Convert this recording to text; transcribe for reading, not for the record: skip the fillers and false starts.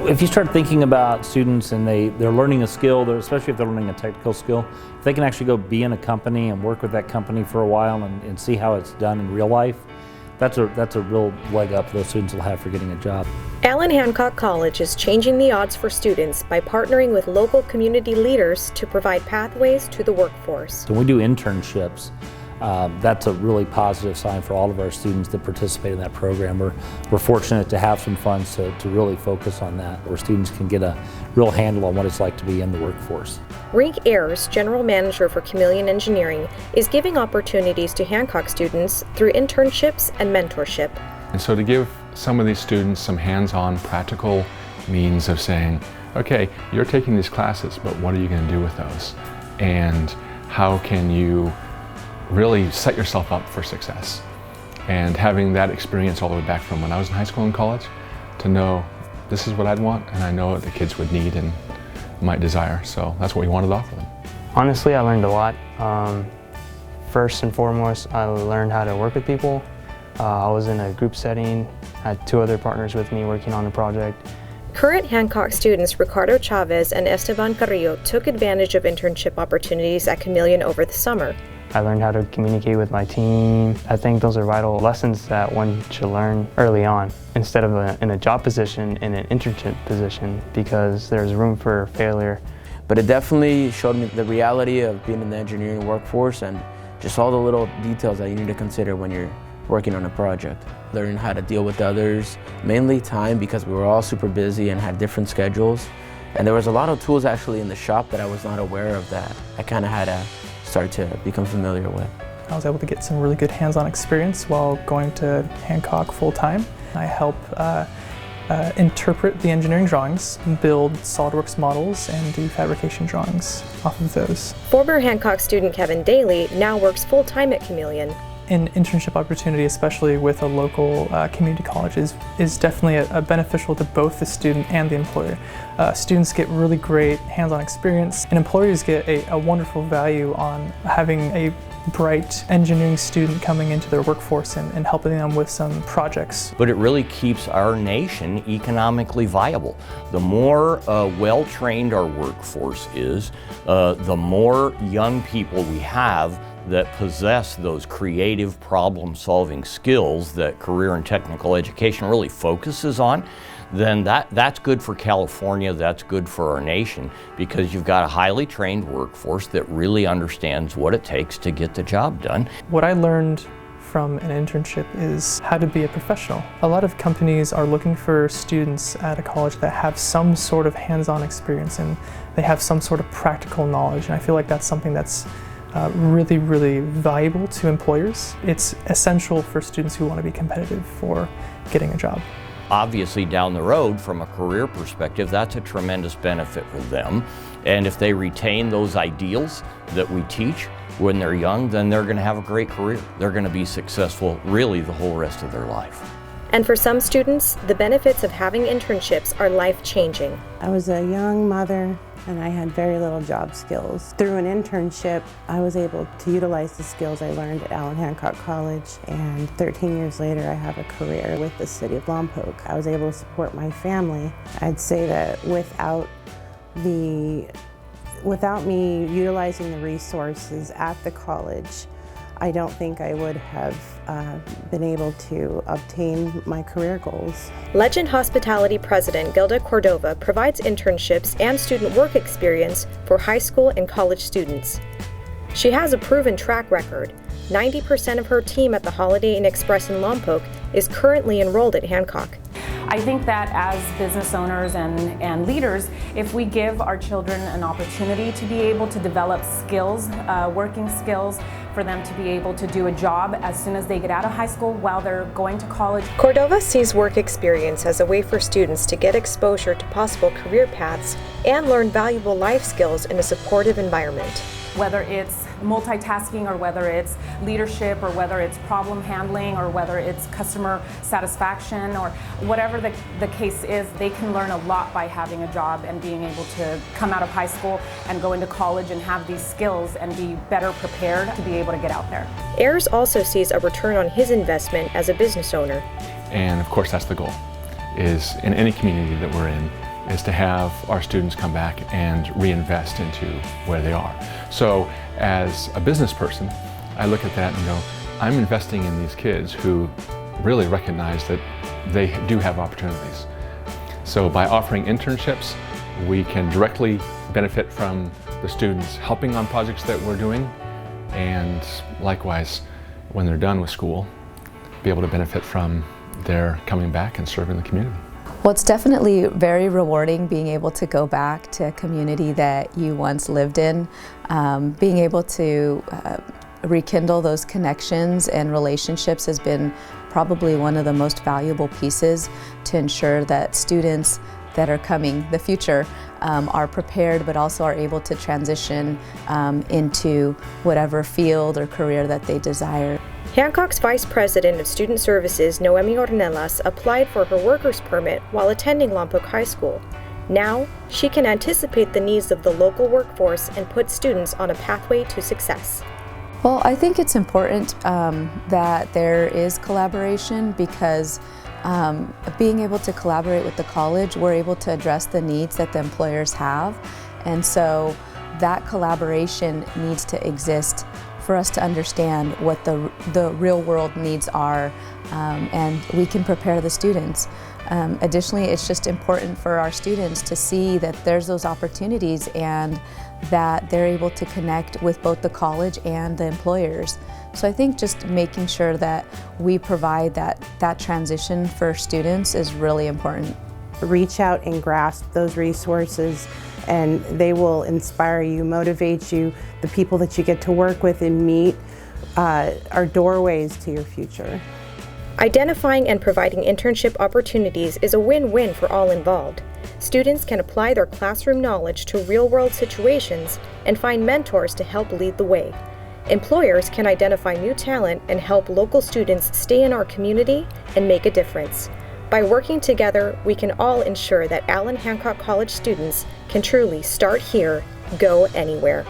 If you start thinking about students and they're learning a skill, especially if they're learning a technical skill, if they can actually go be in a company and work with that company for a while and see how it's done in real life, that's a real leg up those students will have for getting a job. Allan Hancock College is changing the odds for students by partnering with local community leaders to provide pathways to the workforce. When we do internships, that's a really positive sign for all of our students that participate in that program. We're fortunate to have some funds to really focus on that, where students can get a real handle on what it's like to be in the workforce. Rink Ayers, General Manager for Chameleon Engineering, is giving opportunities to Hancock students through internships and mentorship. And so to give some of these students some hands-on practical means of saying, okay, you're taking these classes, but what are you going to do with those? And how can you really set yourself up for success? And having that experience all the way back from when I was in high school and college, to know this is what I'd want, and I know what the kids would need and might desire. So that's what we wanted to offer them. Honestly, I learned a lot. First and foremost, I learned how to work with people. I was in a group setting, had 2 other partners with me working on the project. Current Hancock students Ricardo Chavez and Esteban Carrillo took advantage of internship opportunities at Chameleon over the summer. I learned how to communicate with my team. I think those are vital lessons that one should learn early on, instead of in a job position, in an internship position, because there's room for failure. But it definitely showed me the reality of being in the engineering workforce and just all the little details that you need to consider when you're working on a project. Learning how to deal with others, mainly time, because we were all super busy and had different schedules. And there was a lot of tools actually in the shop that I was not aware of that I kind of had to start to become familiar with. I was able to get some really good hands-on experience while going to Hancock full-time. I help interpret the engineering drawings, build SolidWorks models, and do fabrication drawings off of those. Former Hancock student Kevin Daly now works full-time at Chameleon. An internship opportunity, especially with a local community college, is definitely a beneficial to both the student and the employer. Students get really great hands-on experience, and employers get a wonderful value on having a bright engineering student coming into their workforce and helping them with some projects. But it really keeps our nation economically viable. The more well-trained our workforce is, the more young people we have that possess those creative problem-solving skills that career and technical education really focuses on, then that's good for California, that's good for our nation, because you've got a highly trained workforce that really understands what it takes to get the job done. What I learned from an internship is how to be a professional. A lot of companies are looking for students at a college that have some sort of hands-on experience and they have some sort of practical knowledge, and I feel like that's something that's really, really valuable to employers. It's essential for students who want to be competitive for getting a job. Obviously, down the road, from a career perspective, that's a tremendous benefit for them. And if they retain those ideals that we teach when they're young, then they're going to have a great career. They're going to be successful really the whole rest of their life. And for some students, the benefits of having internships are life-changing. I was a young mother and I had very little job skills. Through an internship, I was able to utilize the skills I learned at Allan Hancock College, and 13 years later I have a career with the city of Lompoc. I was able to support my family. I'd say that without me utilizing the resources at the college, I don't think I would have been able to obtain my career goals. Legend Hospitality President Gilda Cordova provides internships and student work experience for high school and college students. She has a proven track record. 90% of her team at the Holiday Inn Express in Lompoc is currently enrolled at Hancock. I think that as business owners and leaders, if we give our children an opportunity to be able to develop skills, working skills, for them to be able to do a job as soon as they get out of high school while they're going to college. Cordova sees work experience as a way for students to get exposure to possible career paths and learn valuable life skills in a supportive environment. Whether it's multitasking or whether it's leadership or whether it's problem handling or whether it's customer satisfaction or whatever the case is, they can learn a lot by having a job and being able to come out of high school and go into college and have these skills and be better prepared to be able to get out there. Ayers also sees a return on his investment as a business owner. And of course that's the goal, is in any community that we're in, is to have our students come back and reinvest into where they are. So as a business person, I look at that and go, I'm investing in these kids who really recognize that they do have opportunities. So by offering internships, we can directly benefit from the students helping on projects that we're doing, and likewise, when they're done with school, be able to benefit from their coming back and serving the community. Well, it's definitely very rewarding being able to go back to a community that you once lived in, being able to rekindle those connections and relationships has been probably one of the most valuable pieces to ensure that students that are coming, the future, are prepared but also are able to transition into whatever field or career that they desire. Hancock's Vice President of Student Services, Noemi Ornelas, applied for her worker's permit while attending Lompoc High School. Now, she can anticipate the needs of the local workforce and put students on a pathway to success. Well, I think it's important that there is collaboration because being able to collaborate with the college, we're able to address the needs that the employers have. And so that collaboration needs to exist for us to understand what the real world needs are, and we can prepare the students. Additionally, it's just important for our students to see that there's those opportunities and that they're able to connect with both the college and the employers. So I think just making sure that we provide that transition for students is really important. Reach out and grasp those resources, and they will inspire you, motivate you. The people that you get to work with and meet are doorways to your future. Identifying and providing internship opportunities is a win-win for all involved. Students can apply their classroom knowledge to real-world situations and find mentors to help lead the way. Employers can identify new talent and help local students stay in our community and make a difference. By working together, we can all ensure that Allan Hancock College students can truly start here, go anywhere.